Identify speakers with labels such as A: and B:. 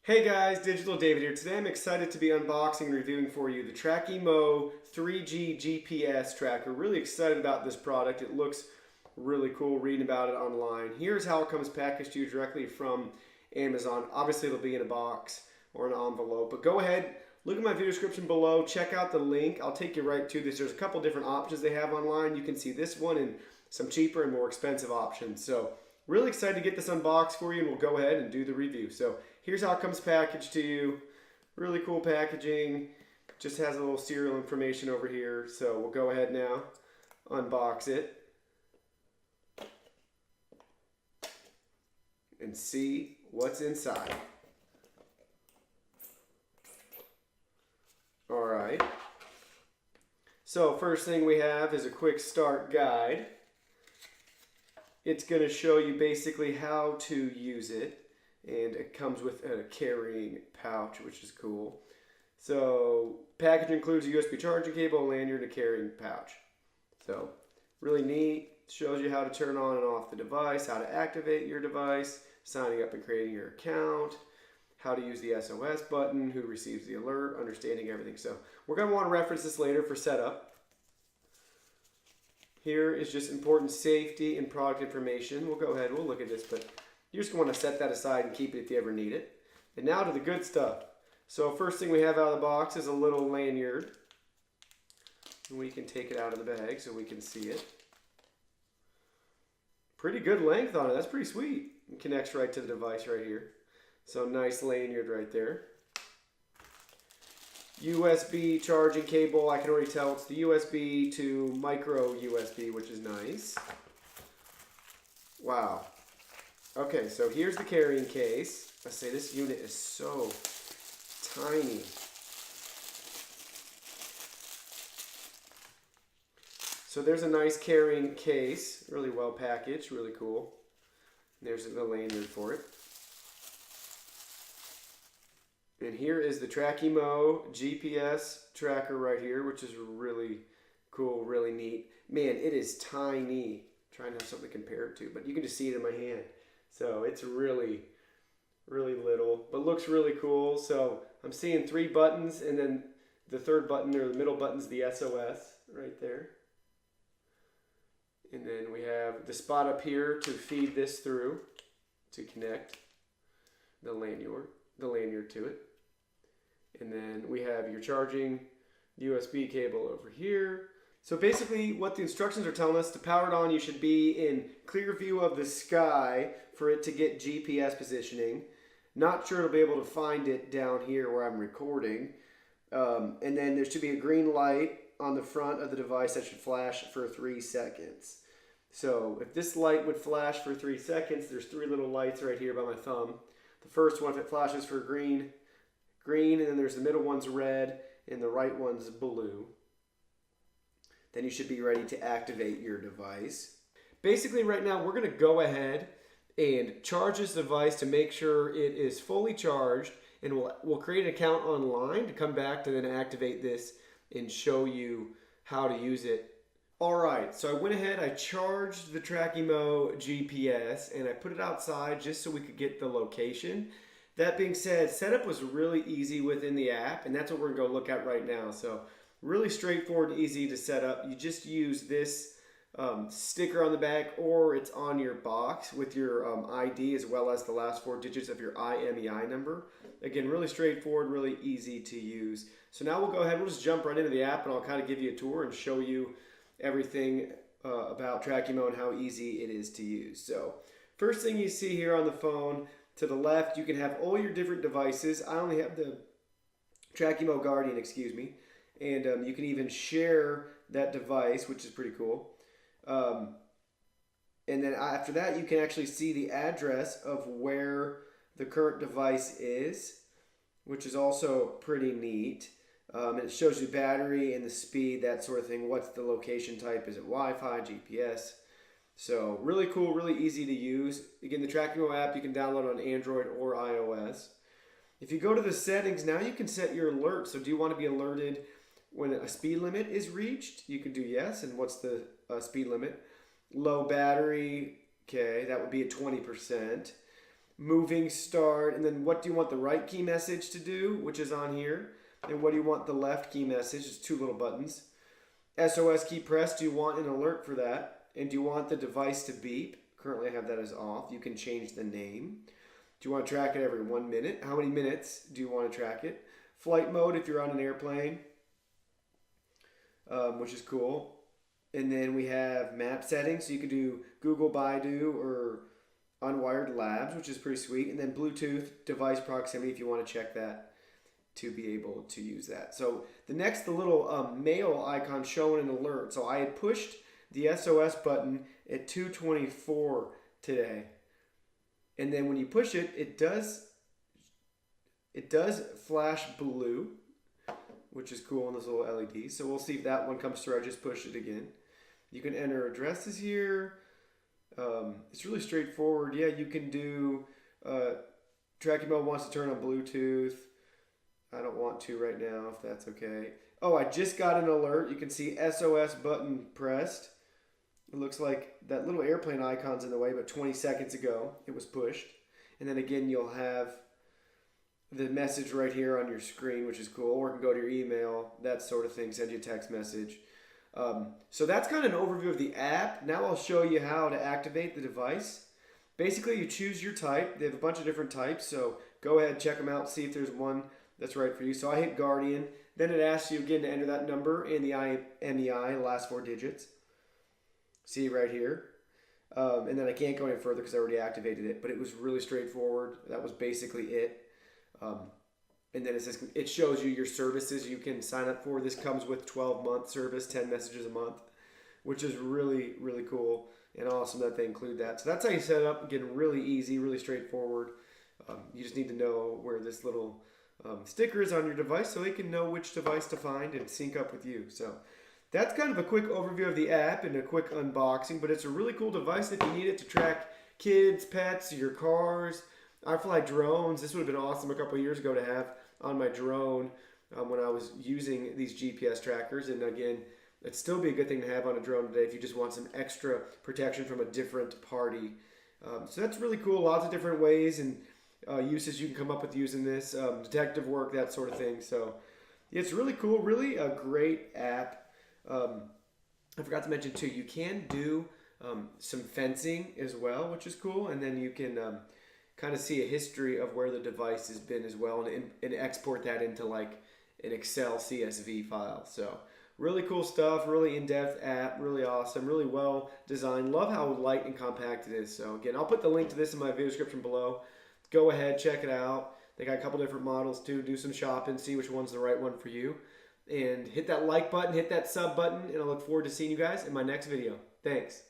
A: Hey guys, Digital David here. Today I'm excited to be unboxing and reviewing for you the Trackimo 3G GPS Tracker. Really excited about this product. It looks really cool reading about it online. Here's how it comes packaged to you directly from Amazon. Obviously it'll be in a box or an envelope, but go ahead, look at my video description below, check out the link. I'll take you right to this. There's a couple different options they have online. You can see this one and some cheaper and more expensive options. So really excited to get this unboxed for you, and we'll go ahead and do the review. So here's how it comes packaged to you. Really cool packaging. Just has a little serial information over here. So we'll go ahead now, unbox it, and see what's inside. All right. So first thing we have is a quick start guide. It's going to show you basically how to use it, and it comes with a carrying pouch, which is cool. So package includes a USB charging cable, a lanyard, and a carrying pouch. So really neat. Shows you how to turn on and off the device, how to activate your device, signing up and creating your account, how to use the SOS button, who receives the alert, understanding everything. So we're going to want to reference this later for setup. Here is just important safety and product information. We'll go ahead, we'll look at this, but you're just going to want to set that aside and keep it if you ever need it. And now to the good stuff. So first thing we have out of the box is a little lanyard. And we can take it out of the bag so we can see it. Pretty good length on it, that's pretty sweet. It connects right to the device right here. So nice lanyard right there. USB charging cable, I can already tell it's the USB to micro USB, which is nice. Wow. Okay, so here's the carrying case. I say this unit is so tiny. So there's a nice carrying case, really well packaged, really cool. There's the lanyard for it. And here is the Trackimo GPS Tracker right here, which is really cool, really neat. Man, it is tiny. I'm trying to have something to compare it to, but you can just see it in my hand. So it's really, really little, but looks really cool. So I'm seeing 3 buttons, and then the third button, or the middle button, is the SOS right there. And then we have the spot up here to feed this through to connect the lanyard to it. And then we have your charging USB cable over here. So basically what the instructions are telling us, to power it on, you should be in clear view of the sky for it to get GPS positioning. Not sure it'll be able to find it down here where I'm recording. And then there should be a green light on the front of the device that should flash for 3 seconds. So if this light would flash for 3 seconds, there's 3 little lights right here by my thumb. The first one, if it flashes for green, and then there's the middle one's red, and the right one's blue. Then you should be ready to activate your device. Basically right now we're going to go ahead and charge this device to make sure it is fully charged, and we'll create an account online to come back to then activate this and show you how to use it. Alright, so I went ahead, I charged the Trackimo GPS, and I put it outside just so we could get the location. That being said, setup was really easy within the app, and that's what we're going to go look at right now. So really straightforward and easy to set up. You just use this sticker on the back, or it's on your box with your ID as well as the last 4 digits of your IMEI number. Again, really straightforward, really easy to use. So now we'll go ahead, we'll just jump right into the app, and I'll kind of give you a tour and show you everything about Trackimo and how easy it is to use. So first thing you see here on the phone, to the left, you can have all your different devices. I only have the Trackimo Guardian, and you can even share that device, which is pretty cool. And then after that, you can actually see the address of where the current device is, which is also pretty neat. And it shows you battery and the speed, that sort of thing. What's the location type? Is it Wi-Fi, GPS? So really cool, really easy to use. Again, the Trackimo app you can download on Android or iOS. If you go to the settings, now you can set your alerts. So do you want to be alerted when a speed limit is reached? You can do yes. And what's the speed limit? Low battery, okay, that would be at 20%. moving start, and then what do you want the right key message to do, which is on here, and what do you want the left key message, it's 2 little buttons. SOS key press, do you want an alert for that? And do you want the device to beep? Currently I have that as off. You can change the name. Do you want to track it every 1 minute? How many minutes do you want to track it? Flight mode if you're on an airplane, which is cool. And then we have map settings, so you can do Google, Baidu, or Unwired Labs, which is pretty sweet. And then Bluetooth device proximity if you want to check that to be able to use that. So the little mail icon showing an alert. So I had pushed the SOS button at 2:24 today. And then when you push it, it does flash blue, which is cool on this little LED. So we'll see if that one comes through. I just pushed it again. You can enter addresses here. It's really straightforward. Yeah, you can do Trackimo wants to turn on Bluetooth. I don't want to right now, if that's okay. Oh, I just got an alert. You can see SOS button pressed. It looks like that little airplane icon's in the way, but 20 seconds ago it was pushed. And then again, you'll have the message right here on your screen, which is cool. Or you can go to your email, that sort of thing, send you a text message. So that's kind of an overview of the app. Now I'll show you how to activate the device. Basically, you choose your type. They have a bunch of different types, so go ahead, check them out, see if there's one that's right for you. So I hit Guardian. Then it asks you again to enter that number and the IMEI, last 4 digits. See right here. And then I can't go any further because I already activated it, but it was really straightforward. That was basically it. And then it shows you your services you can sign up for. This comes with 12-month service, 10 messages a month, which is really, really cool and awesome that they include that. So that's how you set it up. Again, really easy, really straightforward. You just need to know where this little sticker is on your device so they can know which device to find and sync up with you. So that's kind of a quick overview of the app and a quick unboxing, but it's a really cool device if you need it to track kids, pets, your cars. I fly drones. This would have been awesome a couple of years ago to have on my drone when I was using these GPS trackers. And again, it'd still be a good thing to have on a drone today if you just want some extra protection from a different party. So that's really cool. Lots of different ways and uses you can come up with using this, detective work, that sort of thing. So yeah, it's really cool, really a great app. I forgot to mention too, you can do some fencing as well, which is cool. And then you can kind of see a history of where the device has been as well and export that into like an Excel CSV file. So really cool stuff, really in-depth app, really awesome, really well designed. Love how light and compact it is. So again, I'll put the link to this in my video description below. Go ahead, check it out. They got a couple different models too. Do some shopping, see which one's the right one for you. And hit that like button, hit that sub button, and I look forward to seeing you guys in my next video. Thanks.